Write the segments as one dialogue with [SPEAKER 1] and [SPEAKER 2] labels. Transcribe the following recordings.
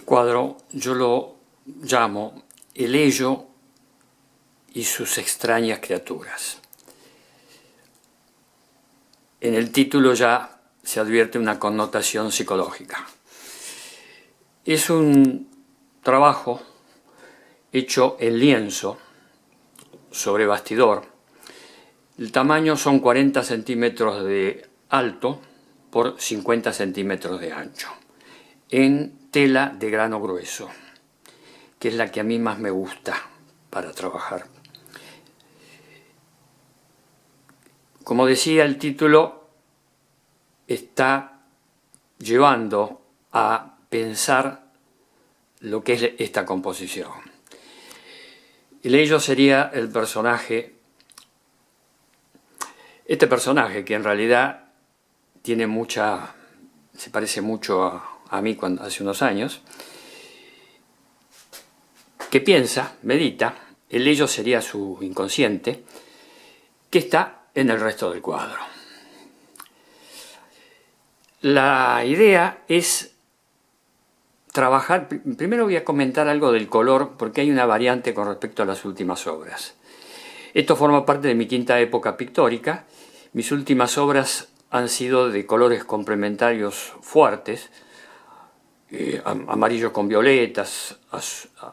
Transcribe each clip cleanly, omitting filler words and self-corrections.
[SPEAKER 1] cuadro yo lo llamo El ello y sus extrañas criaturas. En el título ya se advierte una connotación psicológica. Es un trabajo hecho en lienzo sobre bastidor. El tamaño son 40 centímetros de alto por 50 centímetros de ancho, en tela de grano grueso, que es la que a mí más me gusta para trabajar. Como decía, el título está llevando a pensar lo que es esta composición. El ello sería el personaje, este personaje que en realidad tiene se parece mucho a mí hace unos años, que piensa, medita, el ello sería su inconsciente, que está en el resto del cuadro. La idea es trabajar. Primero voy a comentar algo del color, porque hay una variante con respecto a las últimas obras. Esto forma parte de mi quinta época pictórica. Mis últimas obras han sido de colores complementarios fuertes, amarillos con violetas,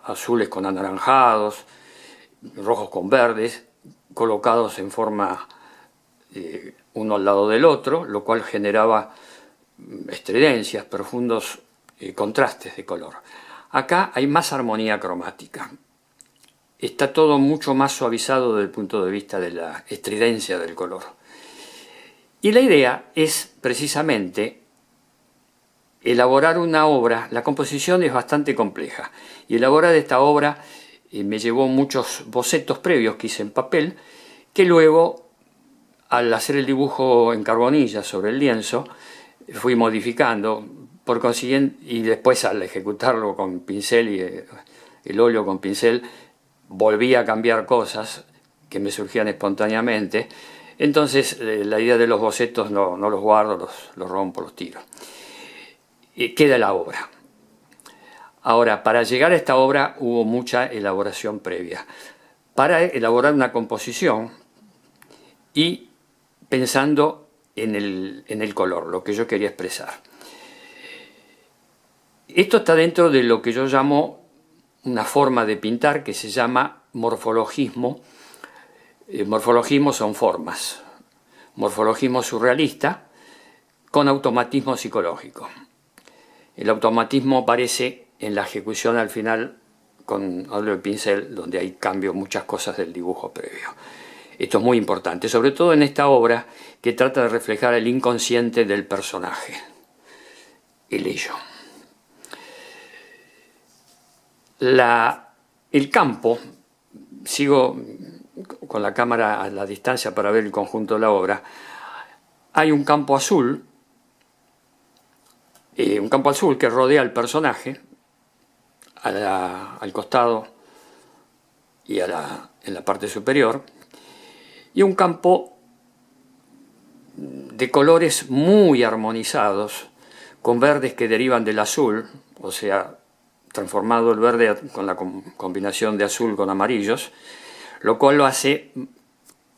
[SPEAKER 1] azules con anaranjados, rojos con verdes, colocados en forma uno al lado del otro, lo cual generaba estridencias, profundos contrastes de color. Acá hay más armonía cromática. Está todo mucho más suavizado desde el punto de vista de la estridencia del color. Y la idea es precisamente elaborar una obra. La composición es bastante compleja, y elaborar esta obra me llevó muchos bocetos previos que hice en papel, que luego, al hacer el dibujo en carbonilla sobre el lienzo, fui modificando, por consiguiente, y después al ejecutarlo con pincel y el óleo con pincel, volví a cambiar cosas que me surgían espontáneamente. Entonces la idea de los bocetos no los guardo, los rompo, los tiro. Queda la obra. Ahora, para llegar a esta obra hubo mucha elaboración previa. Para elaborar una composición y pensando en el color, lo que yo quería expresar. Esto está dentro de lo que yo llamo una forma de pintar que se llama morfologismo. Morfologismo son formas. Morfologismo surrealista con automatismo psicológico. El automatismo aparece en la ejecución al final con óleo de pincel, donde ahí cambio muchas cosas del dibujo previo. Esto es muy importante, sobre todo en esta obra que trata de reflejar el inconsciente del personaje, el ello. El campo, sigo con la cámara a la distancia para ver el conjunto de la obra, hay un campo azul que rodea al personaje, al costado y en la parte superior, y un campo de colores muy armonizados, con verdes que derivan del azul, o sea, transformado el verde con la combinación de azul con amarillos, lo cual lo hace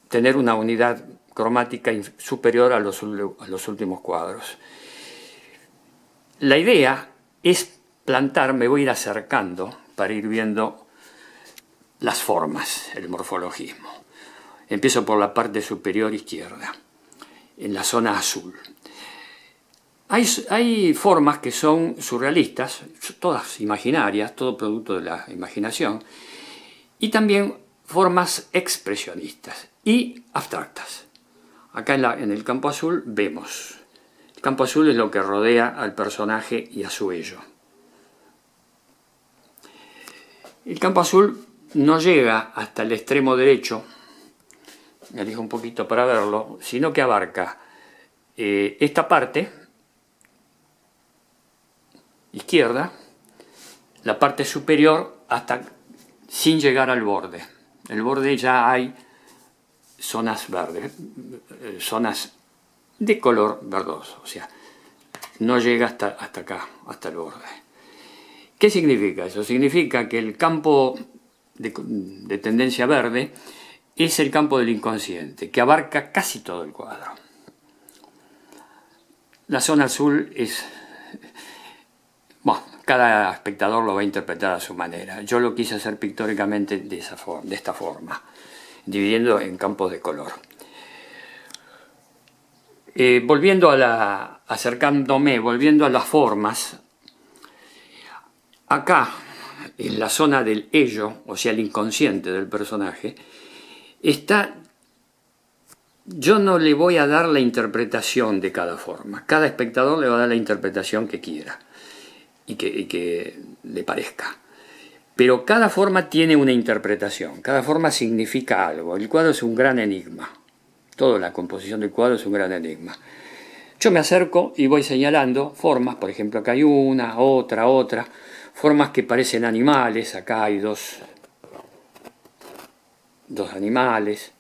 [SPEAKER 1] tener una unidad cromática superior a los últimos cuadros. La idea es me voy a ir acercando para ir viendo las formas, el morfologismo. Empiezo por la parte superior izquierda, en la zona azul. Hay formas que son surrealistas, todas imaginarias, todo producto de la imaginación, y también formas expresionistas y abstractas. Acá en el campo azul vemos. El campo azul es lo que rodea al personaje y a su ello. El campo azul no llega hasta el extremo derecho, me alejo un poquito para verlo, sino que abarca esta parte izquierda, la parte superior, hasta sin llegar al borde. El borde ya hay zonas verdes, zonas de color verdoso, o sea, no llega hasta acá, hasta el borde. ¿Qué significa eso? Significa que el campo de tendencia verde es el campo del inconsciente, que abarca casi todo el cuadro. La zona azul es... Bueno, cada espectador lo va a interpretar a su manera. Yo lo quise hacer pictóricamente de esta forma, dividiendo en campos de color. Volviendo a las formas, acá, en la zona del ello, o sea, el inconsciente del personaje, está... Yo no le voy a dar la interpretación de cada forma. Cada espectador le va a dar la interpretación que quiera y que le parezca. Pero cada forma tiene una interpretación, cada forma significa algo. El cuadro es un gran enigma. Toda la composición del cuadro es un gran enigma. Yo me acerco y voy señalando formas, por ejemplo, acá hay una, otra, formas que parecen animales, acá hay dos animales.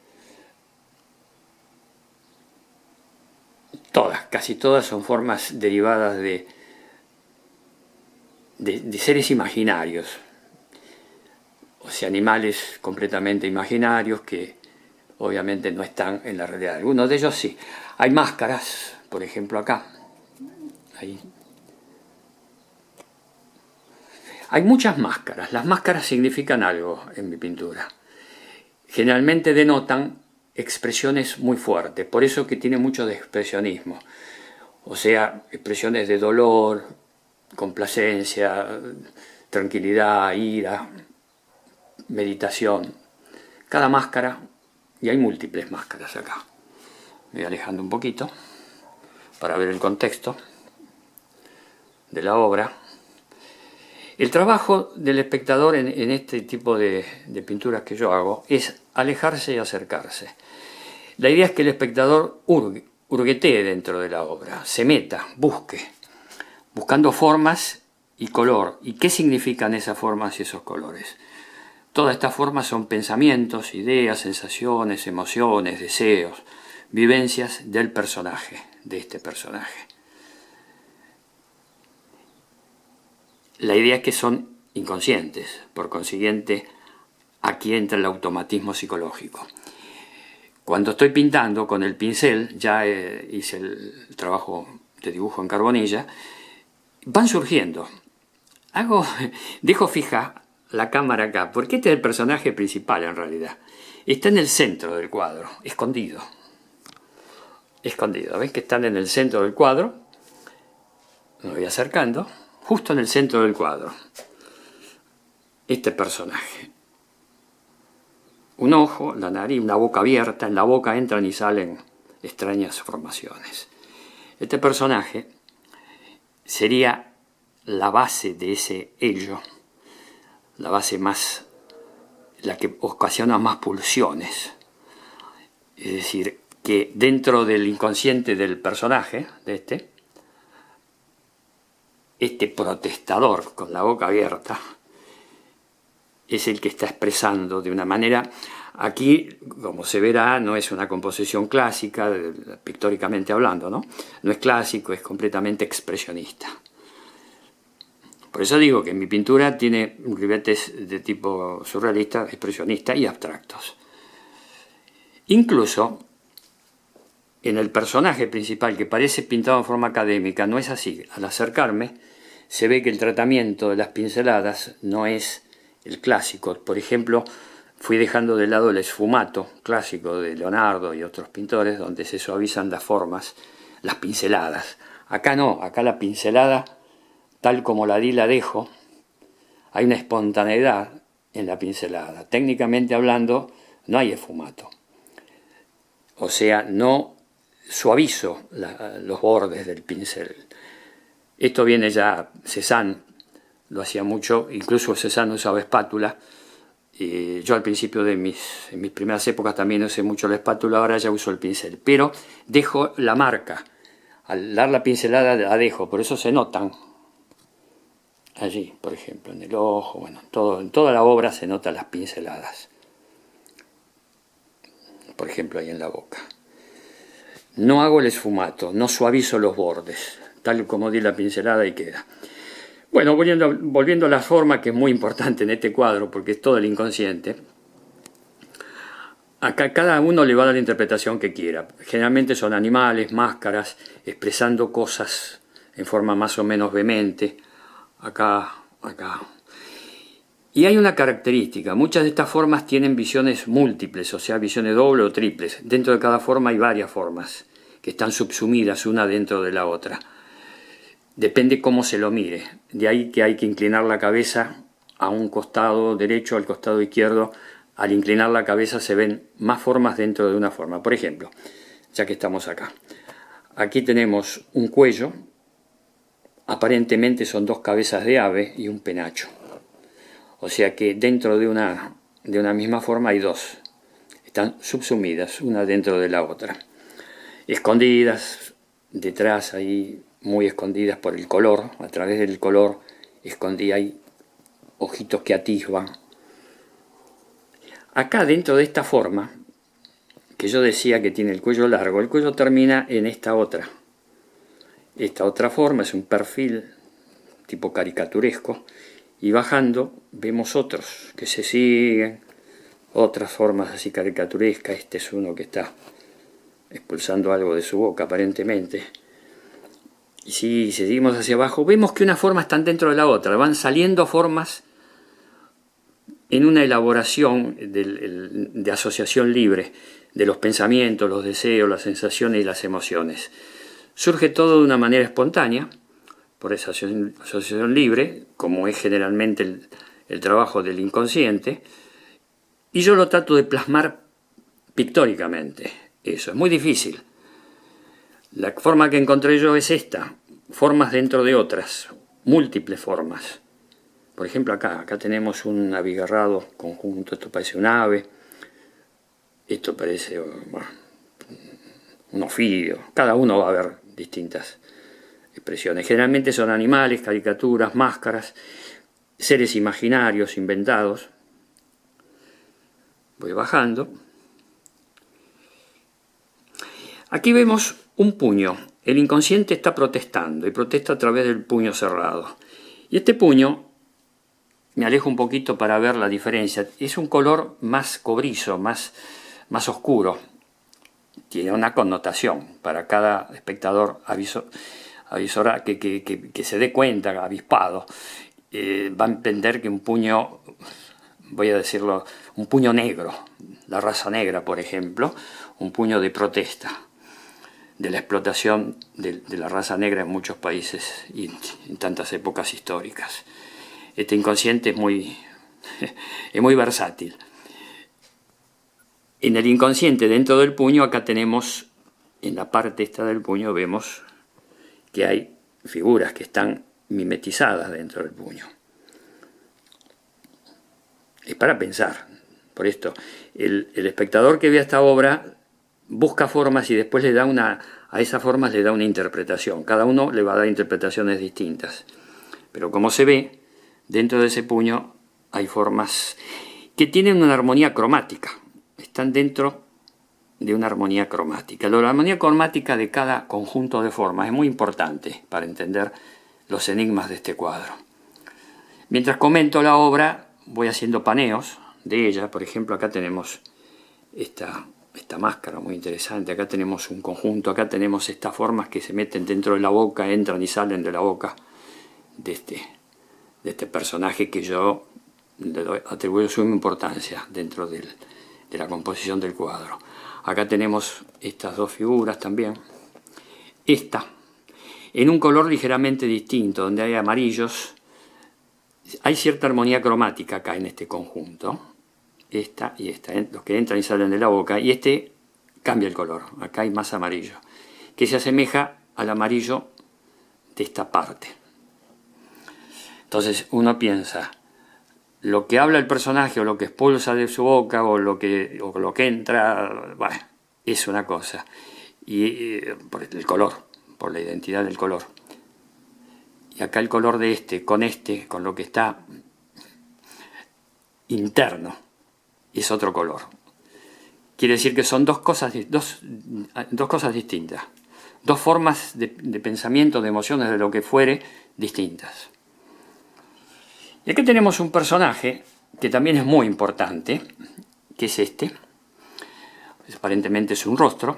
[SPEAKER 1] Casi todas son formas derivadas de seres imaginarios, o sea, animales completamente imaginarios que obviamente no están en la realidad. Algunos de ellos sí. Hay máscaras, por ejemplo acá. Ahí. Hay muchas máscaras. Las máscaras significan algo en mi pintura. Generalmente denotan expresiones muy fuertes, por eso que tiene mucho de expresionismo. O sea, expresiones de dolor, complacencia, tranquilidad, ira, meditación. Cada máscara, y hay múltiples máscaras acá. Me voy alejando un poquito para ver el contexto de la obra. El trabajo del espectador en este tipo de pinturas que yo hago es alejarse y acercarse. La idea es que el espectador hurguetee dentro de la obra, se meta, buscando formas y color. ¿Y qué significan esas formas y esos colores? Todas estas formas son pensamientos, ideas, sensaciones, emociones, deseos, vivencias del personaje, de este personaje. La idea es que son inconscientes, por consiguiente, aquí entra el automatismo psicológico. Cuando estoy pintando con el pincel, ya hice el trabajo de dibujo en carbonilla, van surgiendo. Dejo fija la cámara acá, porque este es el personaje principal en realidad. Está en el centro del cuadro, escondido. Escondido, ¿ven que están en el centro del cuadro? Me voy acercando, justo en el centro del cuadro. Este personaje. Un ojo, la nariz, una boca abierta, en la boca entran y salen extrañas formaciones. Este personaje sería la base de ese ello, la base más, la que ocasiona más pulsiones. Es decir, que dentro del inconsciente del personaje, de este protestador con la boca abierta, es el que está expresando de una manera, aquí, como se verá, no es una composición clásica, pictóricamente hablando, ¿no? No es clásico, es completamente expresionista. Por eso digo que mi pintura tiene ribetes de tipo surrealista, expresionista y abstractos. Incluso en el personaje principal, que parece pintado en forma académica, no es así. Al acercarme, se ve que el tratamiento de las pinceladas no es el clásico. Por ejemplo, fui dejando de lado el esfumato clásico de Leonardo y otros pintores, donde se suavizan las formas, las pinceladas. Acá no, acá la pincelada, tal como la di, la dejo. Hay una espontaneidad en la pincelada. Técnicamente hablando, no hay esfumato. O sea, no suavizo los bordes del pincel. Esto viene ya, Cézanne lo hacía mucho, incluso Cézanne usaba espátula. Yo al principio en mis primeras épocas también usé mucho la espátula, ahora ya uso el pincel. Pero dejo la marca, al dar la pincelada la dejo, por eso se notan. Allí, por ejemplo, en el ojo, bueno, en toda la obra se notan las pinceladas. Por ejemplo, ahí en la boca. No hago el esfumato, no suavizo los bordes, tal como di la pincelada y queda. Bueno, volviendo a la forma, que es muy importante en este cuadro, porque es todo el inconsciente. Acá cada uno le va a dar la interpretación que quiera. Generalmente son animales, máscaras, expresando cosas en forma más o menos vehemente. Acá. Y hay una característica. Muchas de estas formas tienen visiones múltiples, o sea, visiones dobles o triples. Dentro de cada forma hay varias formas que están subsumidas una dentro de la otra. Depende cómo se lo mire. De ahí que hay que inclinar la cabeza a un costado derecho, al costado izquierdo. Al inclinar la cabeza se ven más formas dentro de una forma. Por ejemplo, ya que estamos acá. Aquí tenemos un cuello. Aparentemente son dos cabezas de ave y un penacho. O sea que dentro de una misma forma hay dos. Están subsumidas, una dentro de la otra. Escondidas, detrás ahí, muy escondidas por el color. A través del color escondidas hay ojitos que atisban. Acá dentro de esta forma, que yo decía que tiene el cuello largo, el cuello termina en esta otra. Esta otra forma es un perfil tipo caricaturesco, y bajando vemos otros que se siguen, otras formas así caricaturescas. Este es uno que está expulsando algo de su boca aparentemente. Y si seguimos hacia abajo, vemos que unas formas están dentro de la otra, van saliendo formas en una elaboración de asociación libre de los pensamientos, los deseos, las sensaciones y las emociones. Surge todo de una manera espontánea, por esa asociación libre, como es generalmente el trabajo del inconsciente, y yo lo trato de plasmar pictóricamente. Eso es muy difícil. La forma que encontré yo es esta, formas dentro de otras, múltiples formas. Por ejemplo, acá tenemos un abigarrado conjunto, esto parece un ave, esto parece un ofidio, cada uno va a ver distintas expresiones. Generalmente son animales, caricaturas, máscaras, seres imaginarios, inventados. Voy bajando. Aquí vemos un puño. El inconsciente está protestando y protesta a través del puño cerrado. Y este puño, me alejo un poquito para ver la diferencia, es un color más cobrizo, más oscuro. Tiene una connotación para cada espectador avisora que se dé cuenta, avispado. Va a entender que un puño, voy a decirlo, un puño negro, la raza negra, por ejemplo, un puño de protesta de la explotación de la raza negra en muchos países y en tantas épocas históricas. Este inconsciente es muy versátil. En el inconsciente, dentro del puño, acá tenemos, en la parte esta del puño, vemos que hay figuras que están mimetizadas dentro del puño. Es para pensar. Por esto, el espectador que ve esta obra busca formas y después a esas formas le da una interpretación. Cada uno le va a dar interpretaciones distintas. Pero como se ve, dentro de ese puño hay formas que tienen una armonía cromática. Están dentro de una armonía cromática. La armonía cromática de cada conjunto de formas es muy importante para entender los enigmas de este cuadro. Mientras comento la obra, voy haciendo paneos de ella. Por ejemplo, acá tenemos esta máscara muy interesante. Acá tenemos un conjunto. Acá tenemos estas formas que se meten dentro de la boca, entran y salen de la boca de este personaje que yo le atribuyo suma importancia dentro de la composición del cuadro. Acá tenemos estas dos figuras también. Esta, en un color ligeramente distinto, donde hay amarillos. Hay cierta armonía cromática acá en este conjunto. Esta y esta, los que entran y salen de la boca. Y este cambia el color. Acá hay más amarillo, que se asemeja al amarillo de esta parte. Entonces uno piensa, lo que habla el personaje o lo que expulsa de su boca o lo que entra, bueno, es una cosa. Y por el color, por la identidad del color. Y acá el color de con lo que está interno, es otro color. Quiere decir que son dos cosas distintas. Dos formas de pensamiento, de emociones, de lo que fuere, distintas. Y aquí tenemos un personaje que también es muy importante, que es este. Aparentemente es un rostro,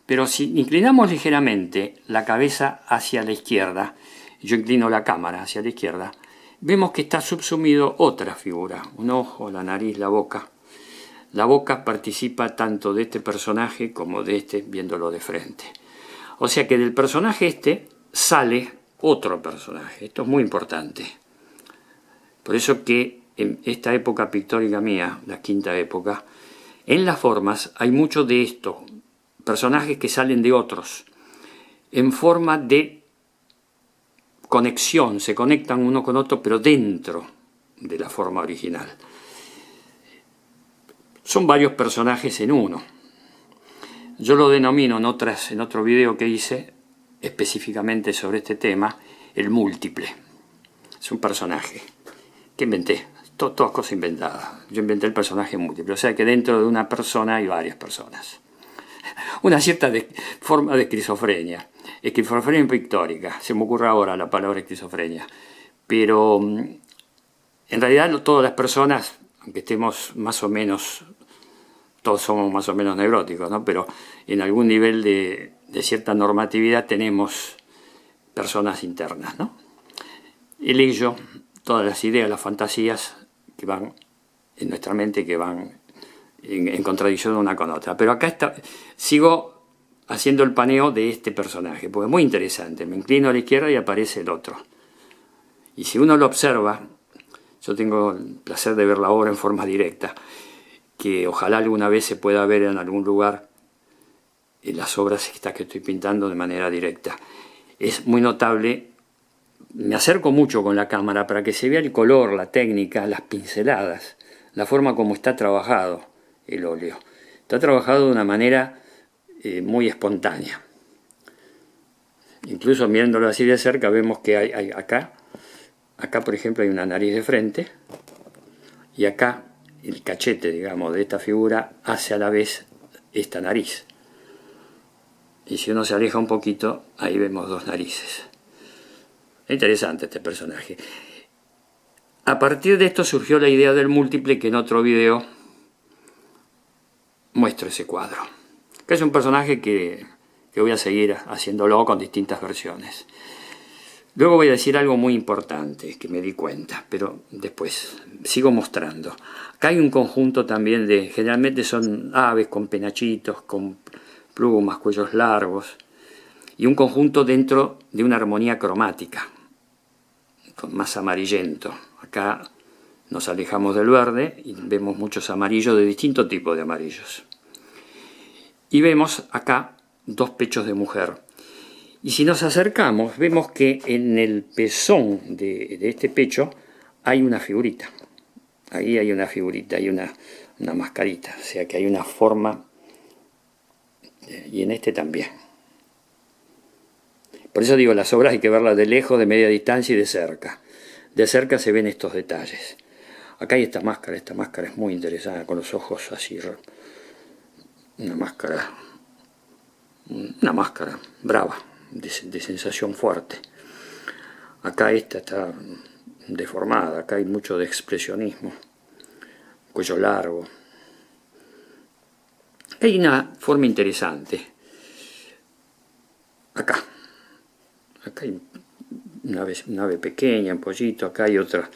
[SPEAKER 1] pero si inclinamos ligeramente la cabeza hacia la izquierda, yo inclino la cámara hacia la izquierda, vemos que está subsumido otra figura, un ojo, la nariz, la boca. La boca participa tanto de este personaje como de este viéndolo de frente. O sea que del personaje este sale otro personaje. Esto es muy importante. Por eso que en esta época pictórica mía, la quinta época, en las formas hay mucho de esto, personajes que salen de otros, en forma de conexión, se conectan uno con otro, pero dentro de la forma original. Son varios personajes en uno. Yo lo denomino en otro video que hice, específicamente sobre este tema, el múltiple. Es un personaje que inventé. Todas cosas inventadas. Yo inventé el personaje múltiple, o sea que dentro de una persona hay varias personas. Una cierta forma de esquizofrenia pictórica, se me ocurre ahora la palabra esquizofrenia, pero en realidad todas las personas, aunque estemos más o menos, todos somos más o menos neuróticos, ¿no? Pero en algún nivel de cierta normatividad tenemos personas internas, ¿no? El ello, todas las ideas, las fantasías que van en nuestra mente, que van en contradicción una con otra. Pero acá sigo haciendo el paneo de este personaje, porque es muy interesante. Me inclino a la izquierda y aparece el otro. Y si uno lo observa, yo tengo el placer de ver la obra en forma directa, que ojalá alguna vez se pueda ver en algún lugar en las obras que estoy pintando de manera directa. Es muy notable. Me acerco mucho con la cámara para que se vea el color, la técnica, las pinceladas, la forma como está trabajado el óleo. Está trabajado de una manera muy espontánea. Incluso mirándolo así de cerca vemos que hay acá por ejemplo hay una nariz de frente y acá el cachete, digamos, de esta figura hace a la vez esta nariz. Y si uno se aleja un poquito, ahí vemos dos narices. Es interesante este personaje. A partir de esto surgió la idea del múltiple, que en otro video muestro ese cuadro. Que es un personaje que voy a seguir haciéndolo con distintas versiones. Luego voy a decir algo muy importante que me di cuenta, pero después sigo mostrando. Acá hay un conjunto también generalmente son aves con penachitos, con plumas, cuellos largos, y un conjunto dentro de una armonía cromática, más amarillento. Acá nos alejamos del verde y vemos muchos amarillos de distinto tipo de amarillos. Y vemos acá dos pechos de mujer. Y si nos acercamos, vemos que en el pezón de este pecho hay una figurita. Ahí hay una figurita, hay una mascarita. O sea que hay una forma, y en este también. Por eso digo, las obras hay que verlas de lejos, de media distancia y de cerca. De cerca se ven estos detalles. Acá hay esta máscara es muy interesante, con los ojos así. Una máscara brava, de sensación fuerte. Acá esta está deformada, acá hay mucho de expresionismo. Cuello largo. Hay una forma interesante. Acá hay una ave pequeña, un pollito, acá hay otra,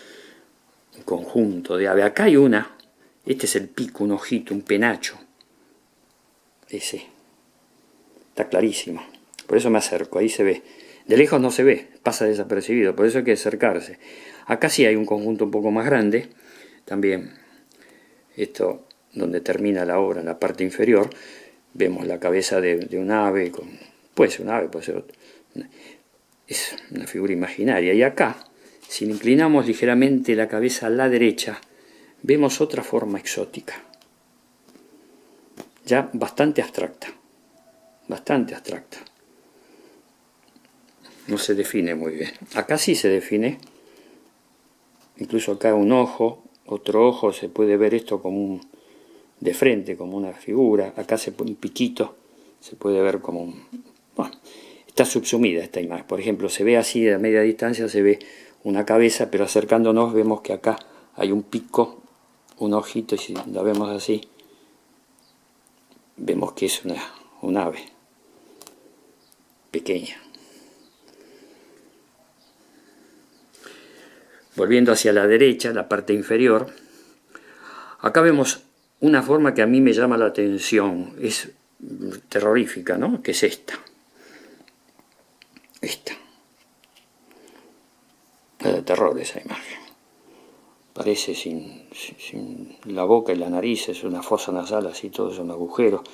[SPEAKER 1] un conjunto de ave. Acá hay una, este es el pico, un ojito, un penacho. Ese, está clarísimo. Por eso me acerco, ahí se ve. De lejos no se ve, pasa desapercibido, por eso hay que acercarse. Acá sí hay un conjunto un poco más grande, también esto donde termina la obra, en la parte inferior, vemos la cabeza de un ave, puede ser un ave, puede ser otro. Es una figura imaginaria. Y acá, si inclinamos ligeramente la cabeza a la derecha, vemos otra forma exótica, ya bastante abstracta, no se define muy bien. Acá sí se define, incluso acá un ojo, otro ojo, se puede ver esto como de frente, como una figura. Acá un piquito, se puede ver como está subsumida esta imagen. Por ejemplo, se ve así a media distancia, se ve una cabeza, pero acercándonos vemos que acá hay un pico, un ojito, y si lo vemos así, vemos que es un ave pequeña. Volviendo hacia la derecha, la parte inferior, acá vemos una forma que a mí me llama la atención, es terrorífica, ¿no? Que es esta. Esta. Es de terror esa imagen. Parece sin la boca y la nariz, es una fosa nasal, así todo es un agujero.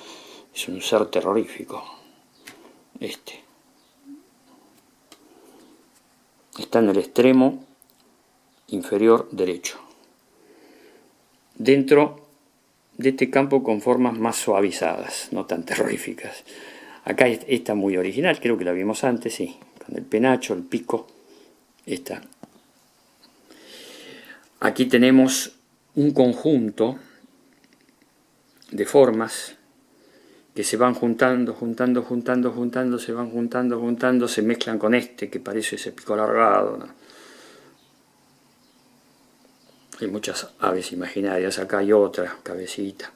[SPEAKER 1] Es un ser terrorífico. Este. Está en el extremo inferior derecho. Dentro de este campo con formas más suavizadas, no tan terroríficas. Acá está muy original, creo que la vimos antes, sí, con el penacho, el pico, esta. Aquí tenemos un conjunto de formas que se van juntando, se van juntando, se mezclan con este que parece ese pico alargado, ¿no? Hay muchas aves imaginarias, acá hay otra cabecita.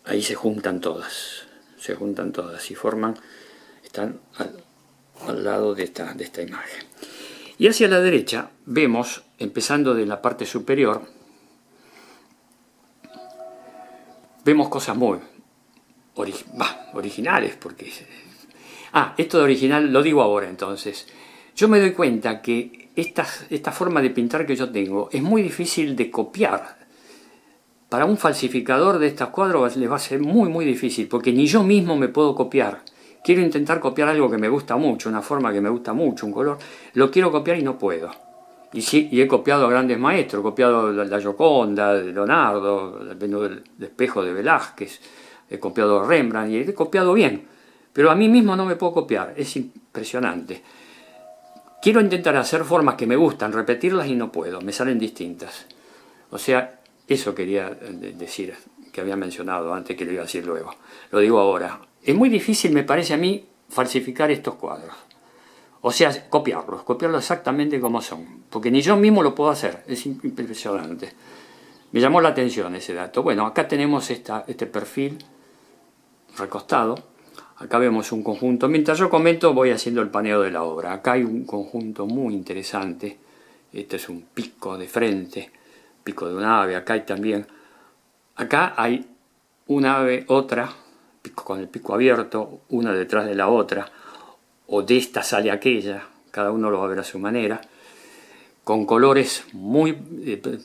[SPEAKER 1] Ahí se juntan todas y forman, están al lado de esta imagen. Y hacia la derecha vemos, empezando de la parte superior, vemos cosas muy originales, porque... esto de original lo digo ahora entonces. Yo me doy cuenta que esta forma de pintar que yo tengo es muy difícil de copiar. Para un falsificador de estos cuadros les va a ser muy difícil, porque ni yo mismo me puedo copiar. Quiero intentar copiar algo que me gusta mucho, una forma que me gusta mucho, un color. Lo quiero copiar y no puedo. Y he copiado a grandes maestros, he copiado la Gioconda de Leonardo, el Venus del Espejo de Velázquez, he copiado a Rembrandt y he copiado bien. Pero a mí mismo no me puedo copiar, es impresionante. Quiero intentar hacer formas que me gustan, repetirlas y no puedo, me salen distintas. O sea, eso quería decir, que había mencionado antes, que lo iba a decir luego. Lo digo ahora. Es muy difícil, me parece a mí, falsificar estos cuadros. O sea, copiarlos exactamente como son. Porque ni yo mismo lo puedo hacer, es impresionante. Me llamó la atención ese dato. Bueno, acá tenemos este perfil recostado. Acá vemos un conjunto. Mientras yo comento, voy haciendo el paneo de la obra. Acá hay un conjunto muy interesante. Este es un pico de frente, pico de un ave. Acá hay también. Acá hay un ave, otra, con el pico abierto, una detrás de la otra, o de esta sale aquella. Cada uno lo va a ver a su manera. Con colores muy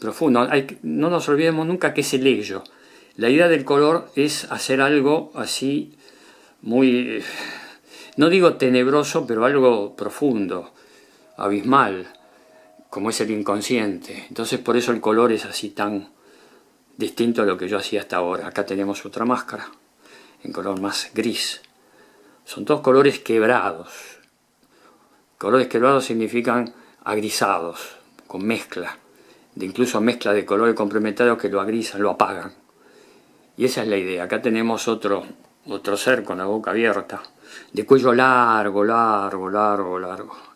[SPEAKER 1] profundos. No nos olvidemos nunca que es el ello. La idea del color es hacer algo así muy, no digo tenebroso, pero algo profundo, abismal, como es el inconsciente. Entonces por eso el color es así tan distinto a lo que yo hacía hasta ahora. Acá tenemos otra máscara, en color más gris. Son todos colores quebrados. Colores quebrados significan agrisados, con mezcla, incluso mezcla de colores complementarios que lo agrisan, lo apagan. Y esa es la idea. Acá tenemos otro ser con la boca abierta, de cuello largo,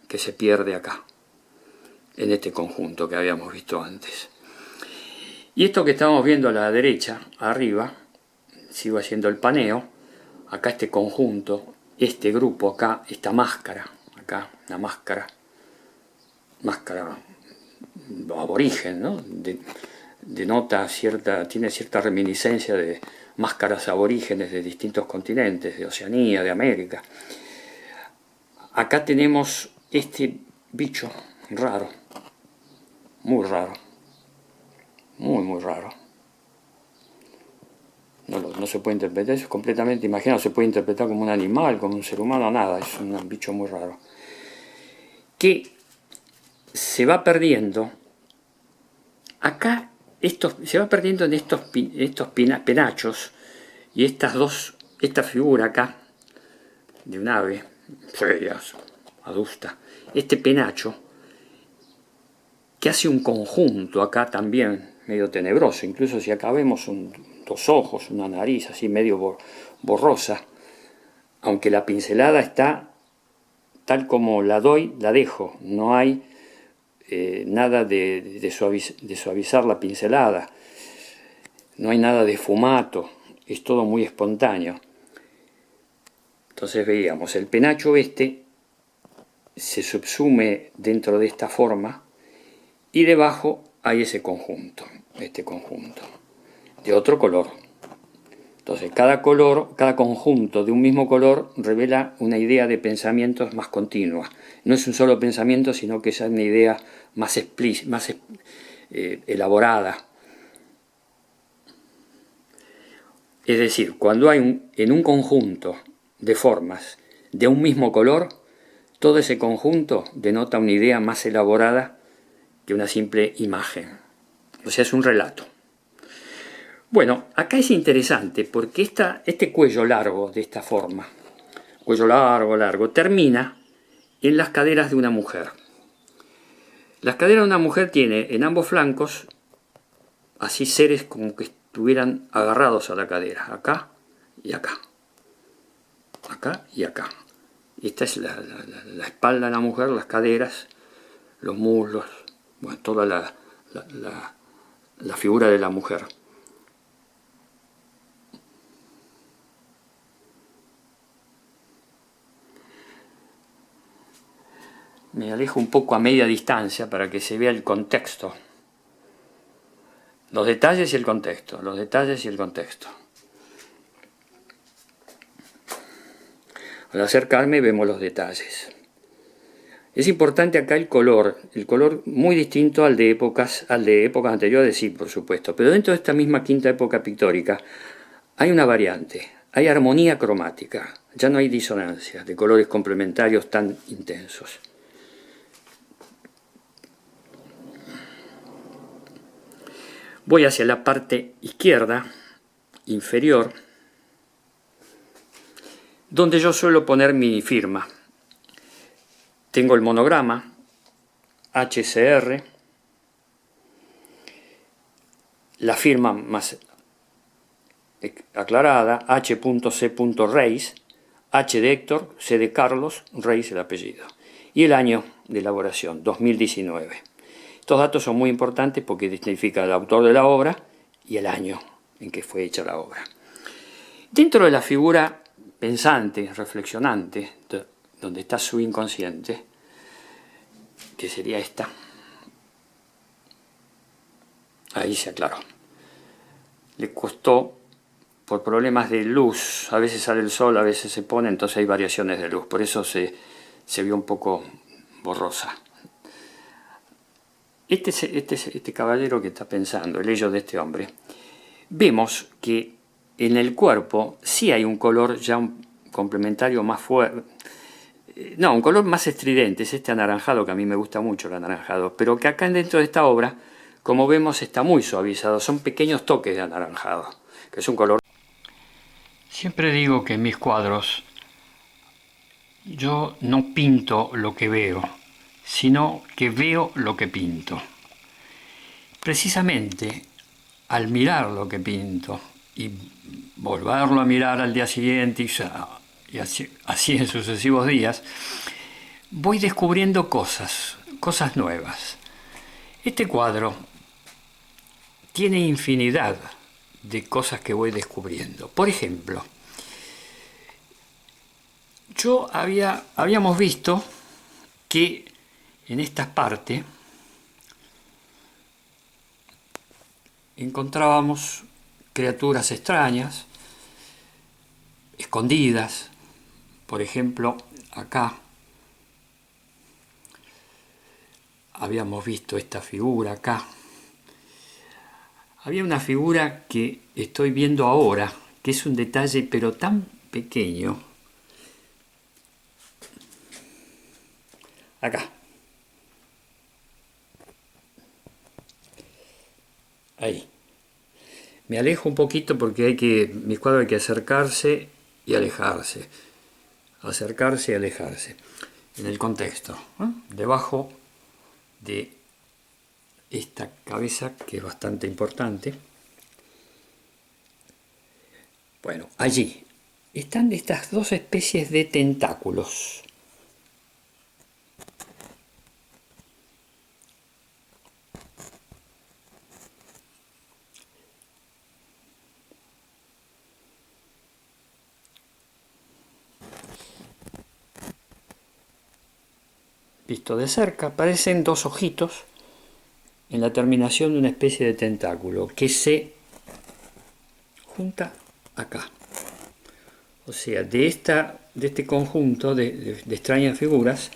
[SPEAKER 1] que se pierde acá, en este conjunto que habíamos visto antes. Y esto que estamos viendo a la derecha, arriba, sigo haciendo el paneo, acá este conjunto, este grupo acá, esta máscara, acá, una máscara aborigen, ¿no? Denota tiene cierta reminiscencia de máscaras aborígenes de distintos continentes, de Oceanía, de América. Acá tenemos este bicho raro, muy raro, muy raro. No se puede interpretar, es completamente imaginado, se puede interpretar como un animal, como un ser humano, nada, es un bicho muy raro. Que se va perdiendo, acá se va perdiendo en estos penachos y esta figura acá, de un ave, adusta, este penacho, que hace un conjunto acá también, medio tenebroso, incluso si acá vemos dos ojos, una nariz así medio borrosa, aunque la pincelada está tal como la doy, la dejo, no hay nada de suavizar la pincelada, no hay nada de fumato, es todo muy espontáneo. Entonces veíamos, el penacho se subsume dentro de esta forma y debajo hay ese conjunto, este conjunto, de otro color. Entonces cada conjunto de un mismo color revela una idea de pensamientos más continua. No es un solo pensamiento, sino que es una idea más explícita, más elaborada. Es decir, cuando hay en un conjunto de formas de un mismo color, todo ese conjunto denota una idea más elaborada que una simple imagen. O sea, es un relato. Bueno, acá es interesante porque este cuello largo de esta forma, cuello largo, termina en las caderas de una mujer. Las caderas de una mujer tiene en ambos flancos así seres como que estuvieran agarrados a la cadera, acá y acá, acá y acá. Esta es la espalda de la mujer, las caderas, los muslos, bueno, toda la figura de la mujer. Me alejo un poco a media distancia para que se vea el contexto. Los detalles y el contexto, los detalles y el contexto. Al acercarme vemos los detalles. Es importante acá el color muy distinto al de épocas anteriores, sí, por supuesto, pero dentro de esta misma quinta época pictórica hay una variante, hay armonía cromática, ya no hay disonancias de colores complementarios tan intensos. Voy hacia la parte izquierda, inferior, donde yo suelo poner mi firma. Tengo el monograma, HCR, la firma más aclarada, H.C. Reis, H de Héctor, C de Carlos, Reis el apellido. Y el año de elaboración, 2019. Estos datos son muy importantes porque identifican al autor de la obra y el año en que fue hecha la obra. Dentro de la figura pensante, reflexionante, donde está su inconsciente, que sería esta, ahí se aclaró. Le costó, por problemas de luz, a veces sale el sol, a veces se pone, entonces hay variaciones de luz, por eso se vio un poco borrosa. Este caballero que está pensando, el ello de este hombre, vemos que en el cuerpo sí hay un color ya complementario más fuerte, no, un color más estridente, es este anaranjado, que a mí me gusta mucho el anaranjado, pero que acá dentro de esta obra, como vemos, está muy suavizado, son pequeños toques de anaranjado, que es un color. Siempre digo que en mis cuadros yo no pinto lo que veo, sino que veo lo que pinto. Precisamente al mirar lo que pinto y volverlo a mirar al día siguiente y así en sucesivos días, voy descubriendo cosas nuevas. Este cuadro tiene infinidad de cosas que voy descubriendo. Por ejemplo, habíamos visto que en esta parte encontrábamos criaturas extrañas, escondidas. Por ejemplo, acá habíamos visto esta figura acá. Había una figura que estoy viendo ahora, que es un detalle pero tan pequeño. Acá. Ahí. Me alejo un poquito porque mis cuadros hay que acercarse y alejarse. Acercarse y alejarse. En el contexto. Debajo de esta cabeza, que es bastante importante. Bueno, allí están estas dos especies de tentáculos. visto de cerca, parecen dos ojitos en la terminación de una especie de tentáculo que se junta acá. O sea, de este conjunto de extrañas figuras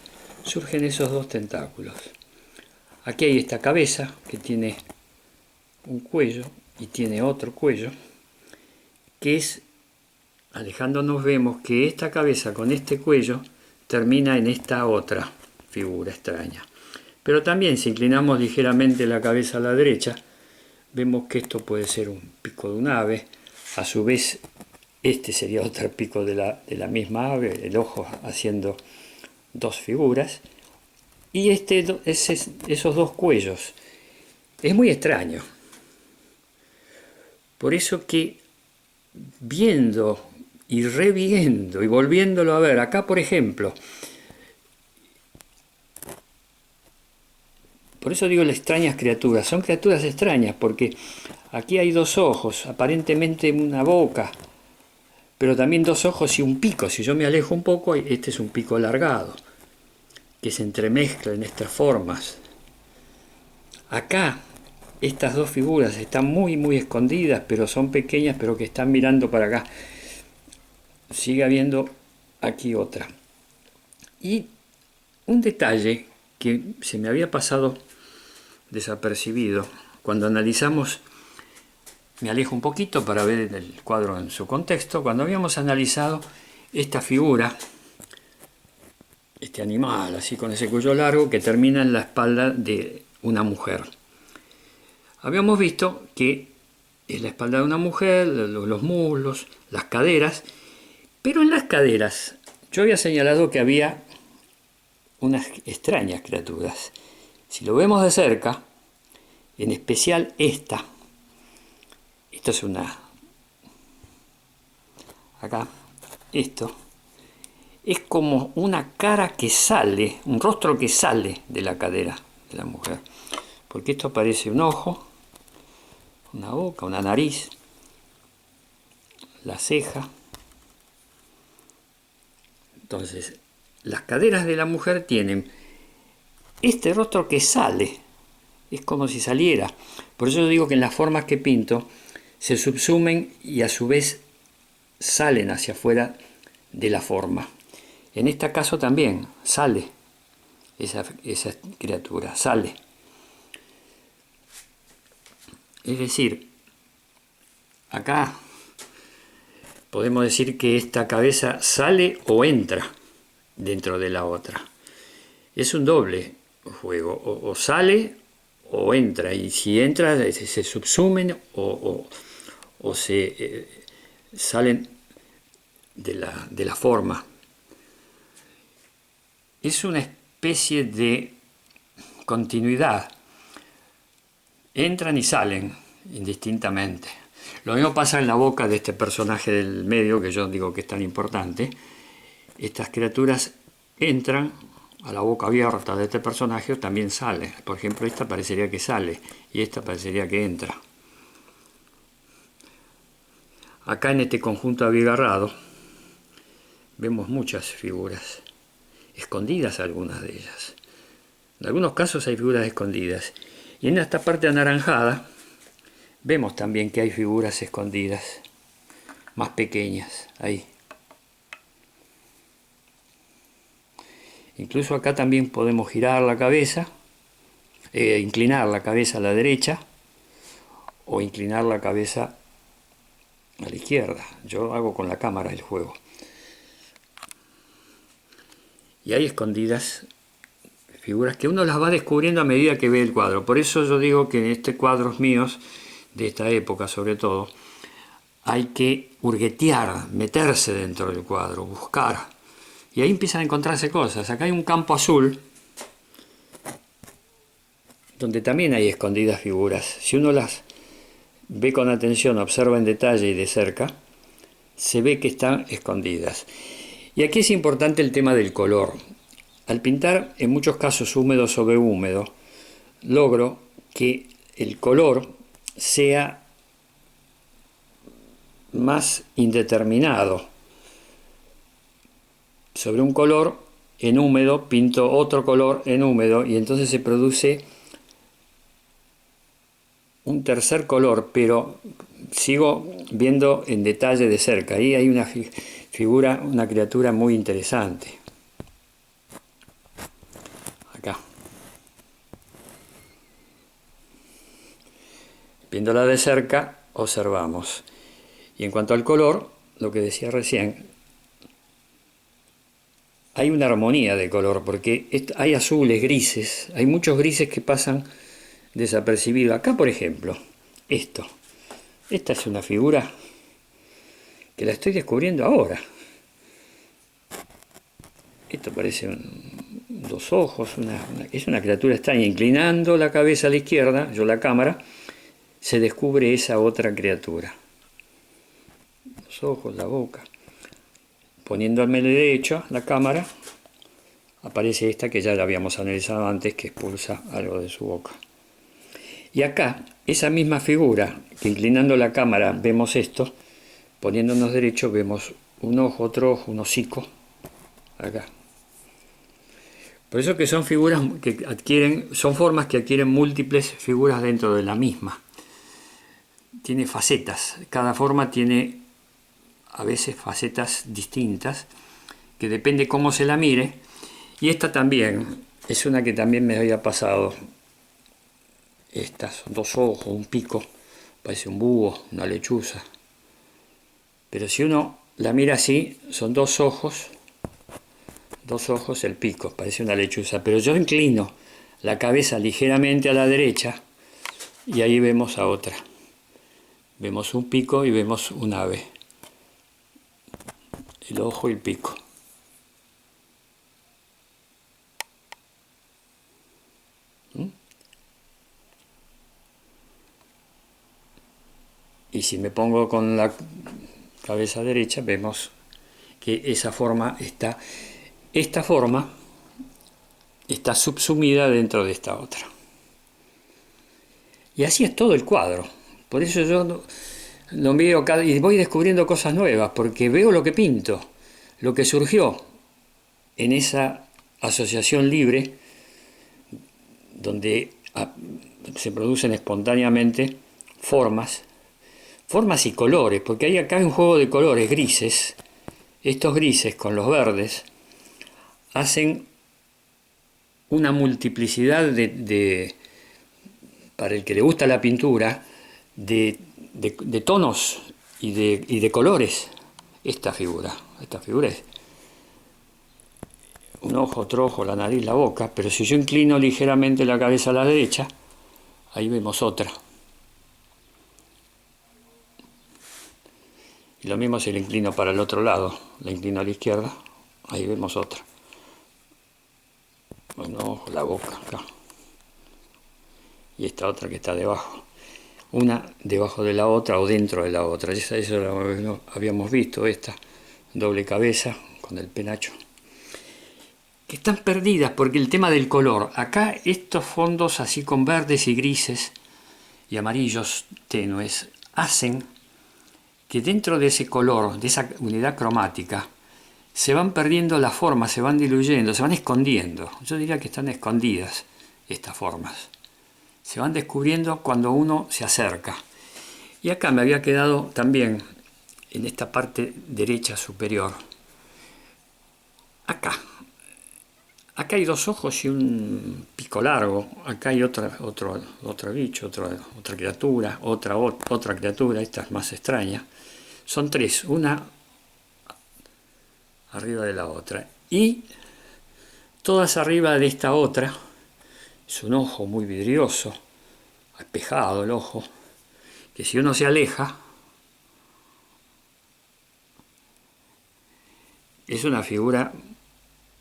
[SPEAKER 1] surgen esos dos tentáculos. Aquí hay esta cabeza que tiene un cuello y tiene otro cuello, que es, alejándonos vemos que esta cabeza con este cuello termina en esta otra figura extraña. Pero también si inclinamos ligeramente la cabeza a la derecha, vemos que esto puede ser un pico de un ave, a su vez este sería otro pico de la misma ave, el ojo haciendo dos figuras, y esos dos cuellos. Es muy extraño. Por eso que viendo y reviendo y volviéndolo a ver, acá por ejemplo, por eso digo las extrañas criaturas, son criaturas extrañas porque aquí hay dos ojos, aparentemente una boca, pero también dos ojos y un pico. Si yo me alejo un poco, este es un pico alargado, que se entremezcla en estas formas. Acá, estas dos figuras están muy escondidas, pero son pequeñas, pero que están mirando para acá. Sigue habiendo aquí otra. Y un detalle que se me había pasado desapercibido, cuando analizamos, me alejo un poquito para ver el cuadro en su contexto, cuando habíamos analizado esta figura, este animal así con ese cuello largo que termina en la espalda de una mujer. Habíamos visto que es la espalda de una mujer, los muslos, las caderas, pero en las caderas yo había señalado que había unas extrañas criaturas. Si lo vemos de cerca, en especial esto es acá, esto es como una cara que sale, un rostro que sale de la cadera de la mujer, porque esto parece un ojo, una boca, una nariz, la ceja. Entonces, las caderas de la mujer tienen este rostro que sale, es como si saliera. Por eso yo digo que en las formas que pinto se subsumen y a su vez salen hacia afuera de la forma. En este caso también sale esa criatura, sale. Es decir, acá podemos decir que esta cabeza sale o entra dentro de la otra. Es un doble juego, o sale o entra, y si entra se subsumen o se salen de la forma. Es una especie de continuidad, entran y salen indistintamente. Lo mismo pasa en la boca de este personaje del medio, que yo digo que es tan importante. Estas criaturas entran a la boca abierta de este personaje, también sale. Por ejemplo, esta parecería que sale y esta parecería que entra. Acá en este conjunto abigarrado vemos muchas figuras, escondidas algunas de ellas. En algunos casos hay figuras escondidas. Y en esta parte anaranjada vemos también que hay figuras escondidas, más pequeñas, ahí. Incluso acá también podemos girar la cabeza, inclinar la cabeza a la derecha o inclinar la cabeza a la izquierda. Yo hago con la cámara el juego. Y hay escondidas figuras que uno las va descubriendo a medida que ve el cuadro. Por eso yo digo que en estos cuadros míos, de esta época sobre todo, hay que hurguetear, meterse dentro del cuadro, buscar. Y ahí empiezan a encontrarse cosas. Acá hay un campo azul, donde también hay escondidas figuras. Si uno las ve con atención, observa en detalle y de cerca, se ve que están escondidas. Y aquí es importante el tema del color. Al pintar, en muchos casos húmedo sobre húmedo, logro que el color sea más indeterminado. Sobre un color en húmedo, pinto otro color en húmedo y entonces se produce un tercer color, pero sigo viendo en detalle de cerca. Ahí hay una figura, una criatura muy interesante. Acá. Viéndola de cerca, observamos. Y en cuanto al color, lo que decía recién, hay una armonía de color, porque hay azules, grises, hay muchos grises que pasan desapercibidos. Acá, por ejemplo, esta es una figura que la estoy descubriendo ahora. Esto parece dos ojos, es una criatura extraña. Inclinando la cabeza a la izquierda, yo la cámara, se descubre esa otra criatura. Los ojos, la boca. Poniéndome derecho la cámara, aparece esta que ya la habíamos analizado antes, que expulsa algo de su boca. Y acá, esa misma figura, que inclinando la cámara vemos esto, poniéndonos derecho vemos un ojo, otro ojo, un hocico, acá. Por eso que son figuras que adquieren, son formas que adquieren múltiples figuras dentro de la misma. Tiene facetas, cada forma tiene a veces facetas distintas, que depende cómo se la mire, y esta también, es una que también me había pasado. Estas son dos ojos, un pico, parece un búho, una lechuza. Pero si uno la mira así, son dos ojos, el pico, parece una lechuza. Pero yo inclino la cabeza ligeramente a la derecha y ahí vemos a otra. Vemos un pico y vemos un ave. El ojo y el pico. Y si me pongo con la cabeza derecha, vemos que esta forma está subsumida dentro de esta otra. Y así es todo el cuadro. Por eso yo lo veo y voy descubriendo cosas nuevas, porque veo lo que pinto, lo que surgió en esa asociación libre, donde se producen espontáneamente formas y colores, porque acá hay un juego de colores grises. Estos grises con los verdes hacen una multiplicidad para el que le gusta la pintura, de tonos y de colores. Esta figura es un ojo, otro ojo, la nariz, la boca, pero si yo inclino ligeramente la cabeza a la derecha, ahí vemos otra. Y lo mismo si la inclino para el otro lado, la inclino a la izquierda, ahí vemos otra. Un ojo, la boca, acá. Y esta otra que está debajo. Una debajo de la otra o dentro de la otra. Eso lo habíamos visto, esta doble cabeza con el penacho. Que están perdidas porque el tema del color. Acá estos fondos así con verdes y grises y amarillos tenues hacen que dentro de ese color, de esa unidad cromática, se van perdiendo las formas, se van diluyendo, se van escondiendo. Yo diría que están escondidas estas formas. Se van descubriendo cuando uno se acerca. Y acá me había quedado también, en esta parte derecha superior, acá hay dos ojos y un pico largo. Acá hay otro bicho, otra criatura, otra criatura, esta es más extraña. Son tres, una arriba de la otra. Y todas arriba de esta otra, es un ojo muy vidrioso, espejado el ojo, que si uno se aleja, es una figura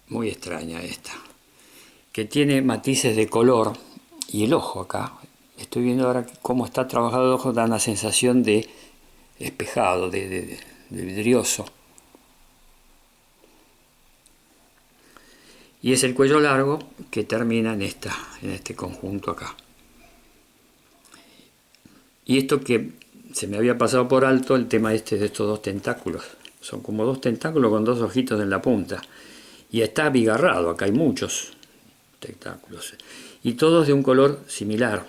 [SPEAKER 1] muy extraña esta, que tiene matices de color, y el ojo acá, estoy viendo ahora cómo está trabajado el ojo, da una sensación de espejado, de vidrioso. Y es el cuello largo que termina en este conjunto acá. Y esto que se me había pasado por alto, el tema de estos dos tentáculos. Son como dos tentáculos con dos ojitos en la punta. y está abigarrado, acá hay muchos tentáculos, y todos de un color similar.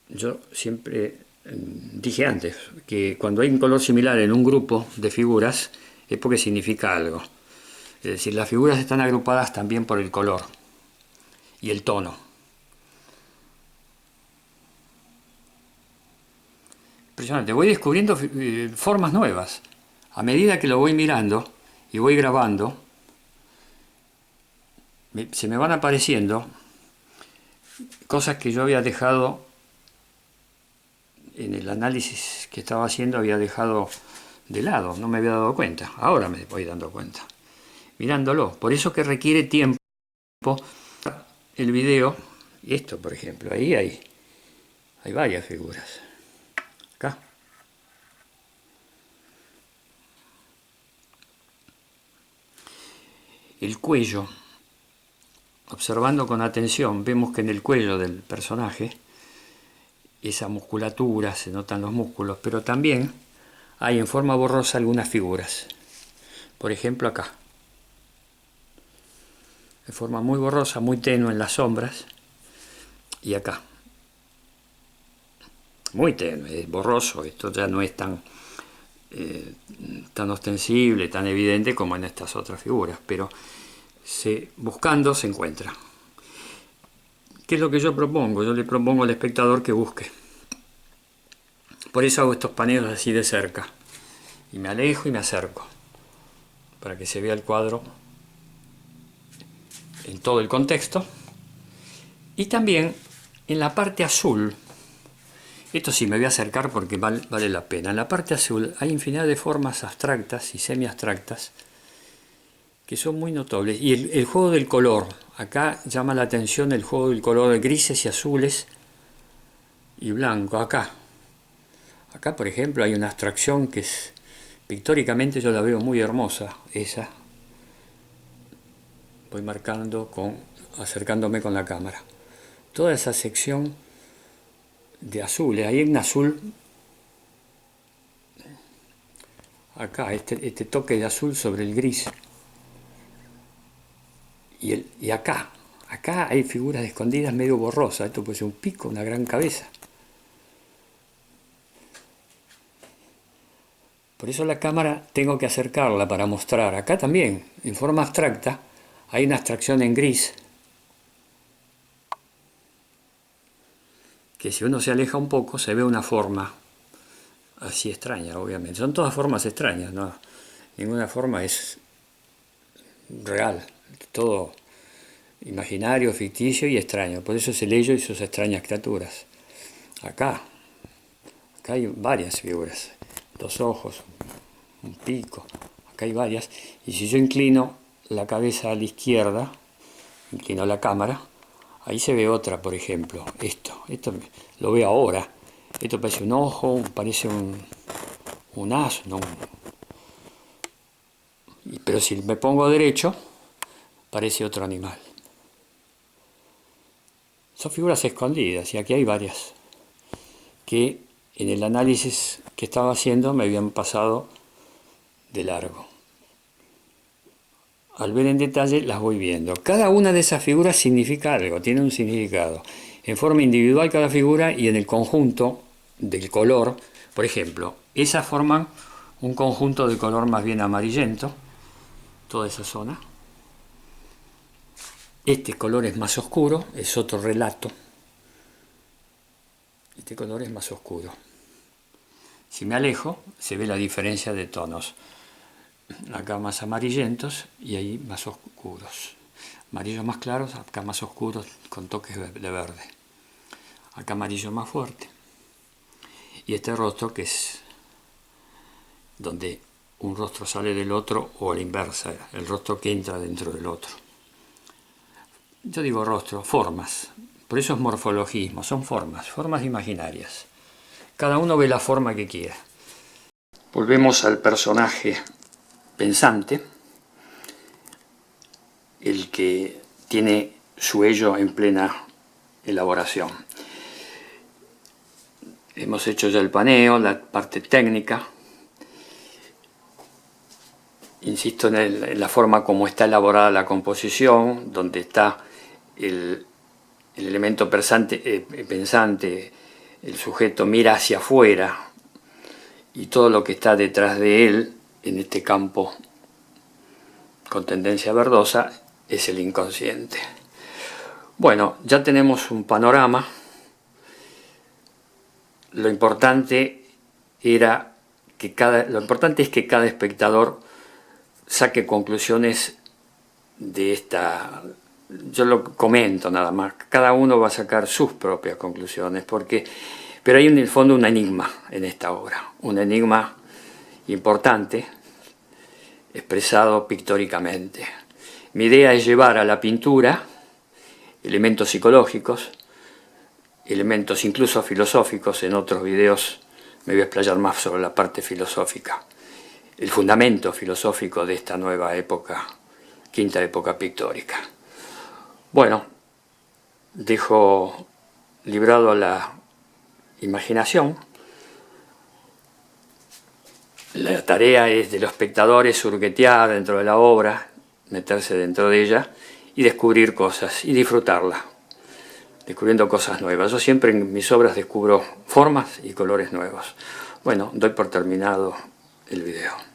[SPEAKER 1] Yo siempre dije antes que cuando hay un color similar en un grupo de figuras es porque significa algo. Es decir, las figuras están agrupadas también por el color y el tono. Impresionante, voy descubriendo formas nuevas. A medida que lo voy mirando y voy grabando, se me van apareciendo cosas que yo había dejado en el análisis que estaba haciendo, había dejado de lado, no me había dado cuenta. Ahora me voy dando cuenta, mirándolo. Por eso que requiere tiempo el video. Y esto, por ejemplo, ahí hay varias figuras. Acá. El cuello. Observando con atención, vemos que en el cuello del personaje, esa musculatura, se notan los músculos, pero también hay en forma borrosa algunas figuras. Por ejemplo, acá. De forma muy borrosa, muy tenue en las sombras. Y acá. Muy tenue, borroso. Esto ya no es tan ostensible, tan evidente como en estas otras figuras, pero buscando se encuentra. ¿Qué es lo que yo propongo? Yo le propongo al espectador que busque. Por eso hago estos paneos así de cerca. Y me alejo y me acerco. Para que se vea el cuadro en todo el contexto. Y también en la parte azul. Esto sí me voy a acercar porque vale la pena. En la parte azul hay infinidad de formas abstractas y semi-abstractas que son muy notables. Y el juego del color. Acá llama la atención el juego del color de grises y azules y blanco. Acá, por ejemplo, hay una abstracción que es, pictóricamente yo la veo muy hermosa. Esa. Voy marcando acercándome con la cámara. Toda esa sección de azules. Ahí hay un azul. Acá, este toque de azul sobre el gris. Y acá hay figuras escondidas medio borrosas. Esto puede ser un pico, una gran cabeza. Por eso la cámara tengo que acercarla para mostrar. Acá también, en forma abstracta, hay una abstracción en gris. Que si uno se aleja un poco, se ve una forma así extraña, obviamente. Son todas formas extrañas, ¿no? Ninguna forma es real. Todo imaginario, ficticio y extraño. Por eso es el ello y sus extrañas criaturas. Acá hay varias figuras. 2 ojos, un pico. Acá hay varias. Y si yo inclino la cabeza a la izquierda, inclino la cámara, ahí se ve otra, por ejemplo. Esto lo veo ahora. Esto parece un ojo, parece un asno. Pero si me pongo derecho, parece otro animal. Son figuras escondidas y aquí hay varias que en el análisis que estaba haciendo me habían pasado de largo. Al ver en detalle las voy viendo. Cada una de esas figuras significa algo, tiene un significado. En forma individual cada figura y en el conjunto del color. Por ejemplo, esas forman un conjunto de color más bien amarillento, toda esa zona. Este color es más oscuro, es otro relato. Este color es más oscuro. Si me alejo, se ve la diferencia de tonos. Acá más amarillentos y ahí más oscuros. Amarillos más claros, acá más oscuros con toques de verde. Acá amarillo más fuerte. Y este rostro que es donde un rostro sale del otro o a la inversa, el rostro que entra dentro del otro. Yo digo rostro, formas. Por eso es morfologismo, son formas imaginarias. Cada uno ve la forma que quiera. Volvemos al personaje pensante, el que tiene su ello en plena elaboración. Hemos hecho ya el paneo, la parte técnica, insisto en la forma como está elaborada la composición, donde está el elemento pensante, el sujeto mira hacia afuera y todo lo que está detrás de él, en este campo con tendencia verdosa, es el inconsciente. Bueno, ya tenemos un panorama. Lo importante es que cada espectador saque conclusiones de esta. Yo lo comento nada más. Cada uno va a sacar sus propias conclusiones, pero hay en el fondo un enigma en esta obra, un enigma importante, expresado pictóricamente. Mi idea es llevar a la pintura elementos psicológicos, elementos incluso filosóficos. En otros videos me voy a explayar más sobre la parte filosófica, el fundamento filosófico de esta nueva época, quinta época pictórica. Bueno, dejo librado a la imaginación. La tarea es de los espectadores hurguetear dentro de la obra, meterse dentro de ella y descubrir cosas y disfrutarla, descubriendo cosas nuevas. Yo siempre en mis obras descubro formas y colores nuevos. Bueno, doy por terminado el video.